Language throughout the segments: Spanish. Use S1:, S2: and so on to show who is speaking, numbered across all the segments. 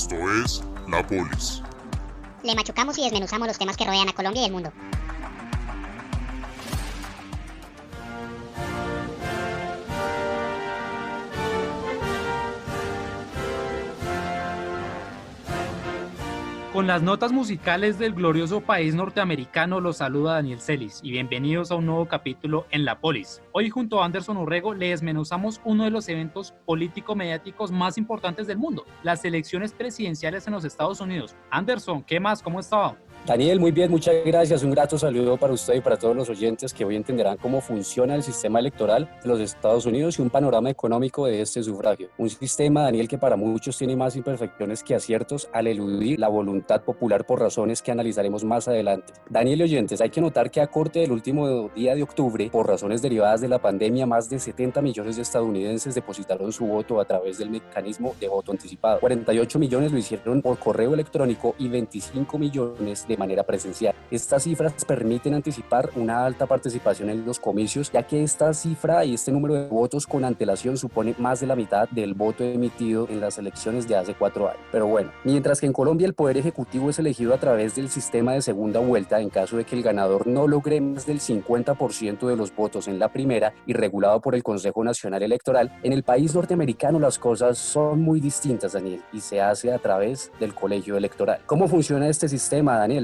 S1: Esto es La Polis.
S2: Le machucamos y desmenuzamos los temas que rodean a Colombia y el mundo.
S3: Con las notas musicales del glorioso país norteamericano los saluda Daniel Celis y bienvenidos a un nuevo capítulo en La Polis. Hoy junto a Anderson Urrego le desmenuzamos uno de los eventos político-mediáticos más importantes del mundo, las elecciones presidenciales en los Estados Unidos. Anderson, ¿qué más? ¿Cómo estaba?
S4: Daniel, muy bien, muchas gracias. Un grato saludo para usted y para todos los oyentes que hoy entenderán cómo funciona el sistema electoral de los Estados Unidos y un panorama económico de este sufragio. Un sistema, Daniel, que para muchos tiene más imperfecciones que aciertos al eludir la voluntad popular por razones que analizaremos más adelante. Daniel y oyentes, hay que notar que a corte del último día de octubre, por razones derivadas de la pandemia, más de 70 millones de estadounidenses depositaron su voto a través del mecanismo de voto anticipado. 48 millones lo hicieron por correo electrónico y 25 millones de manera presencial. Estas cifras permiten anticipar una alta participación en los comicios, ya que esta cifra y este número de votos con antelación supone más de la mitad del voto emitido en las elecciones de hace 4 años. Pero bueno, mientras que en Colombia el Poder Ejecutivo es elegido a través del sistema de segunda vuelta en caso de que el ganador no logre más del 50% de los votos en la primera y regulado por el Consejo Nacional Electoral, en el país norteamericano las cosas son muy distintas, Daniel, y se hace a través del colegio electoral. ¿Cómo funciona este sistema, Daniel?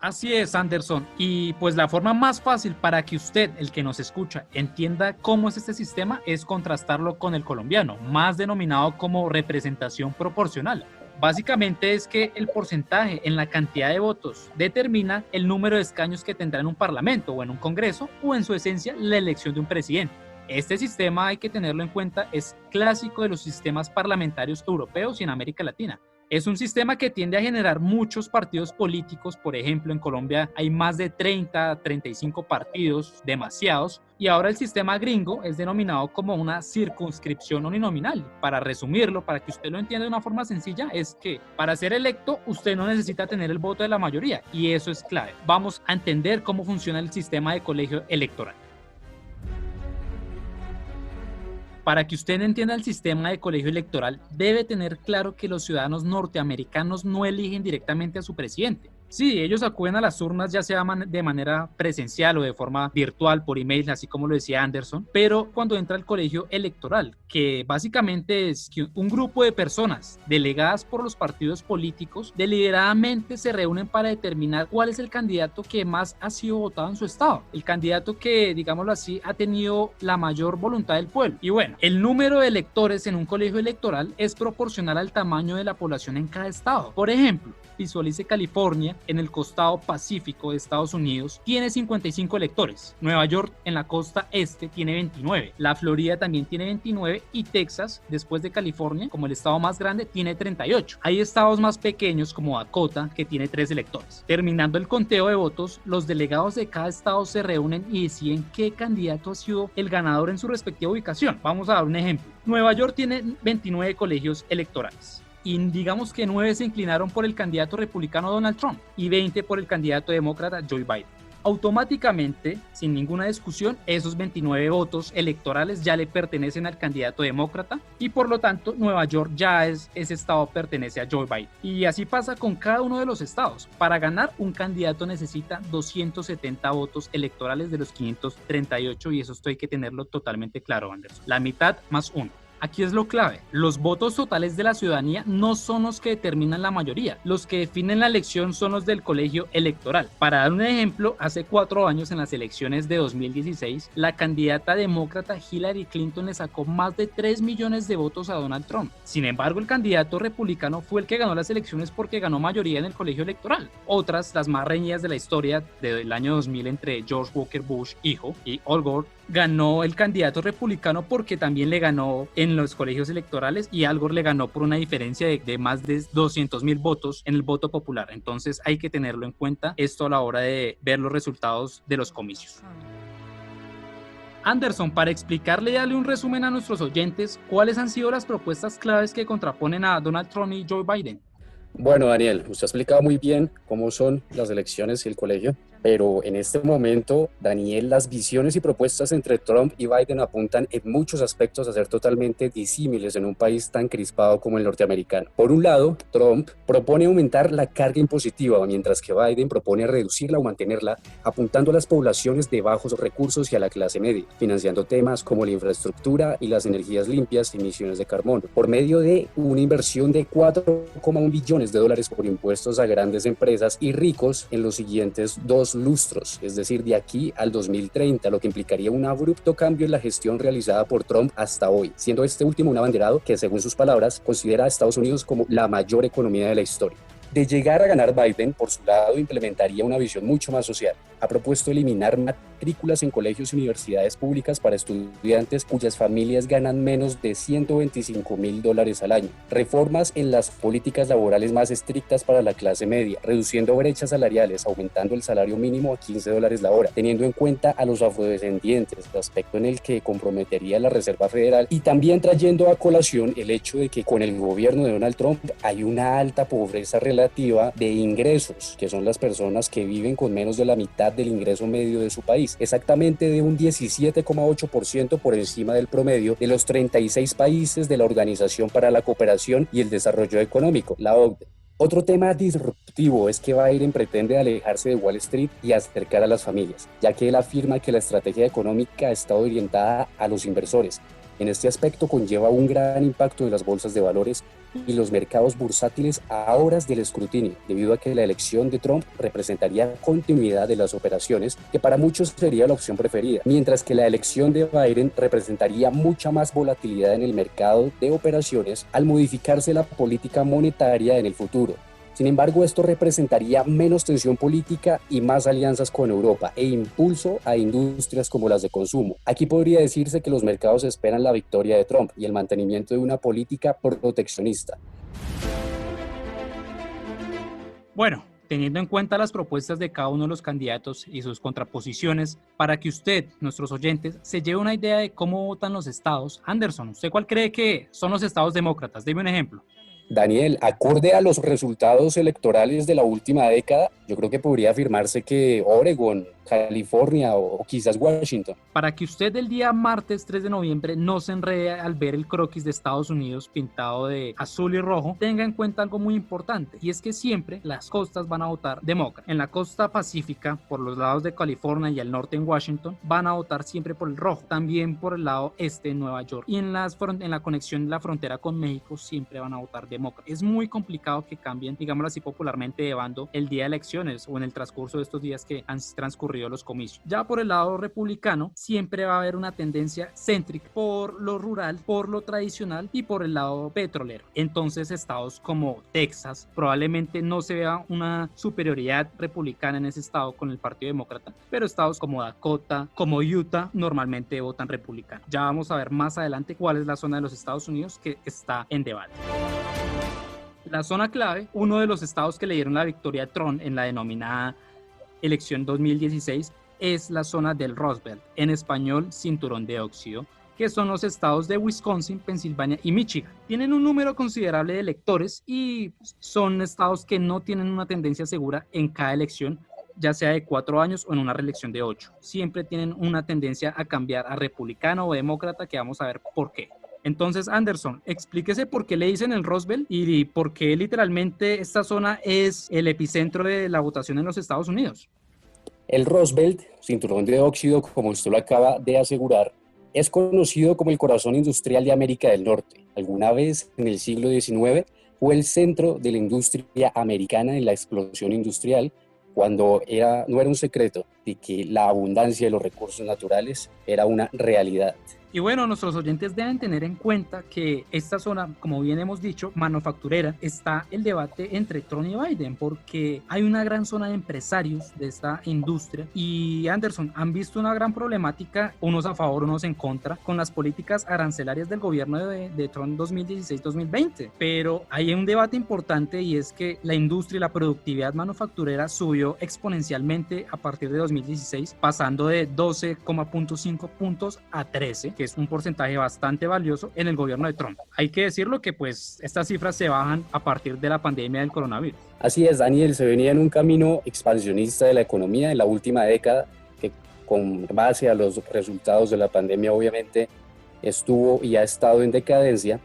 S3: Así es, Anderson, y pues la forma más fácil para que usted, el que nos escucha, entienda cómo es este sistema es contrastarlo con el colombiano, más denominado como representación proporcional. Básicamente es que el porcentaje en la cantidad de votos determina el número de escaños que tendrá en un parlamento o en un congreso o en su esencia la elección de un presidente. Este sistema, hay que tenerlo en cuenta, es clásico de los sistemas parlamentarios europeos y en América Latina. Es un sistema que tiende a generar muchos partidos políticos. Por ejemplo, en Colombia hay más de 35 partidos, demasiados, y ahora el sistema gringo es denominado como una circunscripción uninominal. Para resumirlo, para que usted lo entienda de una forma sencilla, es que para ser electo usted no necesita tener el voto de la mayoría, y eso es clave. Vamos a entender cómo funciona el sistema de colegio electoral. Para que usted entienda el sistema de colegio electoral, debe tener claro que los ciudadanos norteamericanos no eligen directamente a su presidente. Sí, ellos acuden a las urnas ya sea de manera presencial o de forma virtual, por email, así como lo decía Anderson, pero cuando entra al colegio electoral, que básicamente es que un grupo de personas delegadas por los partidos políticos deliberadamente se reúnen para determinar cuál es el candidato que más ha sido votado en su estado, el candidato que, digámoslo así, ha tenido la mayor voluntad del pueblo. Y bueno, el número de electores en un colegio electoral es proporcional al tamaño de la población en cada estado. Por ejemplo, visualice California, en el costado pacífico de Estados Unidos, tiene 55 electores. Nueva York, en la costa este, tiene 29. La Florida también tiene 29 y Texas, después de California, como el estado más grande, tiene 38. Hay estados más pequeños como Dakota, que tiene 3 electores. Terminando el conteo de votos, los delegados de cada estado se reúnen y deciden qué candidato ha sido el ganador en su respectiva ubicación. Vamos a dar un ejemplo. Nueva York tiene 29 colegios electorales. Y digamos que 9 se inclinaron por el candidato republicano Donald Trump y 20 por el candidato demócrata Joe Biden. Automáticamente, sin ninguna discusión, esos 29 votos electorales ya le pertenecen al candidato demócrata y por lo tanto Nueva York ese estado pertenece a Joe Biden. Y así pasa con cada uno de los estados. Para ganar, un candidato necesita 270 votos electorales de los 538 y eso hay que tenerlo totalmente claro, Anderson. La mitad más uno. Aquí es lo clave, los votos totales de la ciudadanía no son los que determinan la mayoría, los que definen la elección son los del colegio electoral. Para dar un ejemplo, hace 4 años en las elecciones de 2016, la candidata demócrata Hillary Clinton le sacó más de 3 millones de votos a Donald Trump. Sin embargo, el candidato republicano fue el que ganó las elecciones porque ganó mayoría en el colegio electoral. Otras, las más reñidas de la historia del año 2000 entre George Walker Bush, hijo, y Al Gore, ganó el candidato republicano porque también le ganó en los colegios electorales y Al Gore le ganó por una diferencia de más de 200,000 votos en el voto popular. Entonces hay que tenerlo en cuenta esto a la hora de ver los resultados de los comicios. Anderson, para explicarle y darle un resumen a nuestros oyentes, ¿cuáles han sido las propuestas claves que contraponen a Donald Trump y Joe Biden?
S4: Bueno, Daniel, usted ha explicado muy bien cómo son las elecciones y el colegio. Pero en este momento, Daniel, las visiones y propuestas entre Trump y Biden apuntan en muchos aspectos a ser totalmente disímiles en un país tan crispado como el norteamericano. Por un lado, Trump propone aumentar la carga impositiva, mientras que Biden propone reducirla o mantenerla, apuntando a las poblaciones de bajos recursos y a la clase media, financiando temas como la infraestructura y las energías limpias y emisiones de carbono, por medio de una inversión de 4,1 billones de dólares por impuestos a grandes empresas y ricos en los siguientes 2 lustros, es decir, de aquí al 2030, lo que implicaría un abrupto cambio en la gestión realizada por Trump hasta hoy, siendo este último un abanderado que, según sus palabras, considera a Estados Unidos como la mayor economía de la historia. De llegar a ganar Biden, por su lado, implementaría una visión mucho más social. Ha propuesto eliminar matrículas en colegios y universidades públicas para estudiantes cuyas familias ganan menos de $125,000 al año. Reformas en las políticas laborales más estrictas para la clase media, reduciendo brechas salariales, aumentando el salario mínimo a $15 la hora, teniendo en cuenta a los afrodescendientes, aspecto en el que comprometería la Reserva Federal, y también trayendo a colación el hecho de que con el gobierno de Donald Trump hay una alta pobreza relativa de ingresos, que son las personas que viven con menos de la mitad del ingreso medio de su país, exactamente de un 17,8% por encima del promedio de los 36 países de la Organización para la Cooperación y el Desarrollo Económico, la OCDE. Otro tema disruptivo es que Biden pretende alejarse de Wall Street y acercar a las familias, ya que él afirma que la estrategia económica está orientada a los inversores. En este aspecto conlleva un gran impacto en las bolsas de valores y los mercados bursátiles a horas del escrutinio, debido a que la elección de Trump representaría continuidad de las operaciones, que para muchos sería la opción preferida, mientras que la elección de Biden representaría mucha más volatilidad en el mercado de operaciones al modificarse la política monetaria en el futuro. Sin embargo, esto representaría menos tensión política y más alianzas con Europa e impulso a industrias como las de consumo. Aquí podría decirse que los mercados esperan la victoria de Trump y el mantenimiento de una política proteccionista.
S3: Bueno, teniendo en cuenta las propuestas de cada uno de los candidatos y sus contraposiciones, para que usted, nuestros oyentes, se lleve una idea de cómo votan los estados, Anderson, ¿usted cuál cree que son los estados demócratas? Deme un ejemplo.
S4: Daniel, acorde a los resultados electorales de la última década, yo creo que podría afirmarse que Oregon, California o quizás Washington.
S3: Para que usted el día martes 3 de noviembre no se enrede al ver el croquis de Estados Unidos pintado de azul y rojo, tenga en cuenta algo muy importante, y es que siempre las costas van a votar demócrata. En la costa pacífica, por los lados de California y al norte en Washington, van a votar siempre por el rojo, también por el lado este en Nueva York. Y en la conexión de la frontera con México siempre van a votar demócrata. Es muy complicado que cambien, digámoslo así popularmente, de bando el día de elecciones o en el transcurso de estos días que han transcurrido los comicios. Ya por el lado republicano siempre va a haber una tendencia céntrica por lo rural, por lo tradicional y por el lado petrolero. Entonces estados como Texas probablemente no se vea una superioridad republicana en ese estado con el Partido Demócrata, pero estados como Dakota, como Utah normalmente votan republicano. Ya vamos a ver más adelante cuál es la zona de los Estados Unidos que está en debate. La zona clave, uno de los estados que le dieron la victoria a Trump en la denominada elección 2016, es la zona del Rust Belt, en español cinturón de óxido, que son los estados de Wisconsin, Pensilvania y Michigan. Tienen un número considerable de electores y son estados que no tienen una tendencia segura en cada elección, ya sea de 4 años o en una reelección de 8. Siempre tienen una tendencia a cambiar a republicano o demócrata, que vamos a ver por qué. Entonces, Anderson, explíquese por qué le dicen el Rust Belt y por qué literalmente esta zona es el epicentro de la votación en los Estados Unidos.
S4: El Rust Belt, cinturón de óxido, como usted lo acaba de asegurar, es conocido como el corazón industrial de América del Norte. Alguna vez en el siglo XIX fue el centro de la industria americana en la explosión industrial, cuando no era un secreto de que la abundancia de los recursos naturales era una realidad.
S3: Y bueno, nuestros oyentes deben tener en cuenta que esta zona, como bien hemos dicho, manufacturera, está el debate entre Trump y Biden, porque hay una gran zona de empresarios de esta industria. Y Anderson, han visto una gran problemática, unos a favor, unos en contra, con las políticas arancelarias del gobierno de Trump 2016-2020. Pero hay un debate importante, y es que la industria y la productividad manufacturera subió exponencialmente a partir de 2016, pasando de 12,5 puntos a 13, que es un porcentaje bastante valioso en el gobierno de Trump. Hay que decirlo que pues estas cifras se bajan a partir de la pandemia del coronavirus.
S4: Así es, Daniel, se venía en un camino expansionista de la economía en la última década, que con base a los resultados de la pandemia obviamente estuvo y ha estado en decadencia,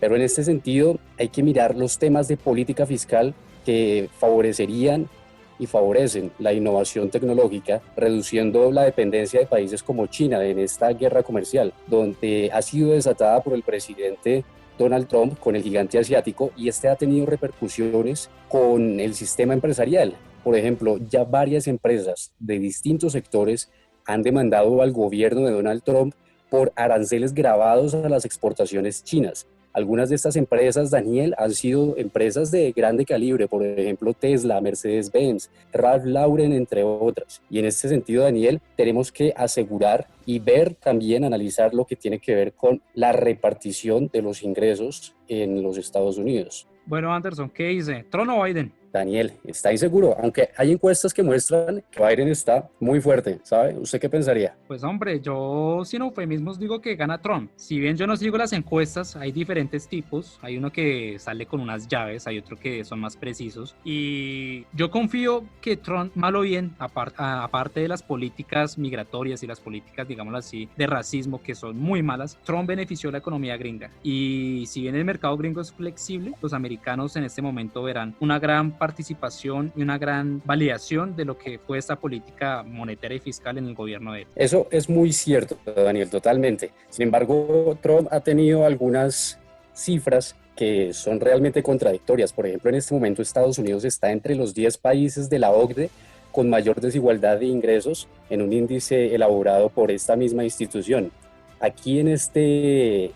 S4: pero en este sentido hay que mirar los temas de política fiscal que favorecerían y favorecen la innovación tecnológica, reduciendo la dependencia de países como China en esta guerra comercial, donde ha sido desatada por el presidente Donald Trump con el gigante asiático, y este ha tenido repercusiones con el sistema empresarial. Por ejemplo, ya varias empresas de distintos sectores han demandado al gobierno de Donald Trump por aranceles gravados a las exportaciones chinas. Algunas de estas empresas, Daniel, han sido empresas de grande calibre, por ejemplo Tesla, Mercedes-Benz, Ralph Lauren, entre otras. Y en este sentido, Daniel, tenemos que asegurar y ver también, analizar lo que tiene que ver con la repartición de los ingresos en los Estados Unidos.
S3: Bueno, Anderson, ¿qué dice? ¿Trump o Biden?
S4: Daniel, está inseguro, aunque hay encuestas que muestran que Biden está muy fuerte, ¿sabe? ¿Usted qué pensaría?
S3: Pues hombre, yo sin eufemismos digo que gana Trump. Si bien yo no sigo las encuestas, hay diferentes tipos. Hay uno que sale con unas llaves, hay otro que son más precisos. Y yo confío que Trump, mal o bien, aparte de las políticas migratorias y las políticas, digámoslo así, de racismo, que son muy malas, Trump benefició la economía gringa. Y si bien el mercado gringo es flexible, los americanos en este momento verán una gran participación y una gran validación de lo que fue esta política monetaria y fiscal en el gobierno de él.
S4: Eso es muy cierto, Daniel, totalmente. Sin embargo, Trump ha tenido algunas cifras que son realmente contradictorias. Por ejemplo, en este momento Estados Unidos está entre los 10 países de la OCDE con mayor desigualdad de ingresos en un índice elaborado por esta misma institución. Aquí en este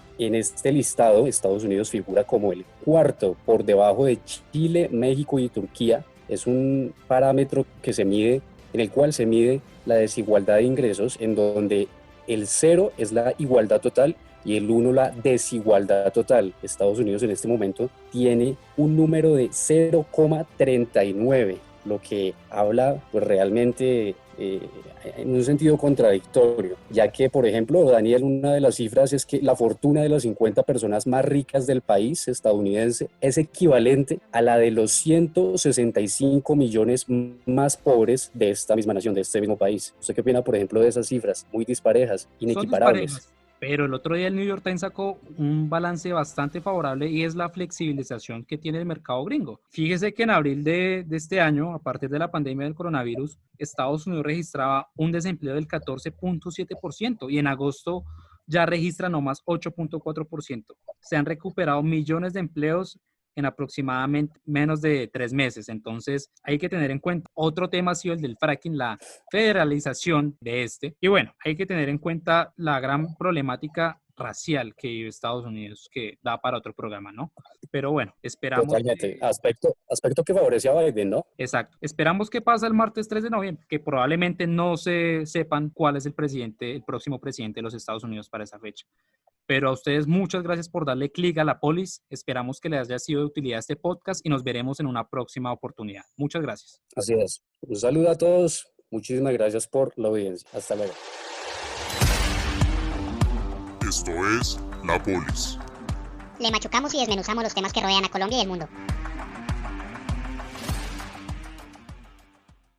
S4: listado, Estados Unidos figura como el cuarto por debajo de Chile, México y Turquía. Es un parámetro que en el cual se mide la desigualdad de ingresos, en donde el 0 es la igualdad total y el 1 la desigualdad total. Estados Unidos en este momento tiene un número de 0,39, lo que habla pues realmente en un sentido contradictorio, ya que, por ejemplo, Daniel, una de las cifras es que la fortuna de las 50 personas más ricas del país estadounidense es equivalente a la de los 165 millones más pobres de esta misma nación, de este mismo país. ¿Usted qué opina, por ejemplo, de esas cifras muy disparejas, inequiparables?
S3: Pero el otro día el New York Times sacó un balance bastante favorable y es la flexibilización que tiene el mercado gringo. Fíjese que en abril de este año, a partir de la pandemia del coronavirus, Estados Unidos registraba un desempleo del 14.7% y en agosto ya registra nomás 8.4%. Se han recuperado millones de empleos en aproximadamente menos de 3 meses. Entonces hay que tener en cuenta. Otro tema ha sido el del fracking, la federalización de este. Y bueno, hay que tener en cuenta la gran problemática racial que vive Estados Unidos, que da para otro programa, ¿no? Pero bueno, esperamos.
S4: Totalmente. Aspecto que favorece a Biden, ¿no?
S3: Exacto. Esperamos que pase el martes 3 de noviembre, que probablemente no se sepan cuál es el próximo presidente de los Estados Unidos para esa fecha. Pero a ustedes muchas gracias por darle clic a la polis. Esperamos que les haya sido de utilidad este podcast y nos veremos en una próxima oportunidad. Muchas gracias.
S4: Así es. Un saludo a todos. Muchísimas gracias por la audiencia. Hasta luego.
S1: Esto es La Polis.
S2: Le machucamos y desmenuzamos los temas que rodean a Colombia y el mundo.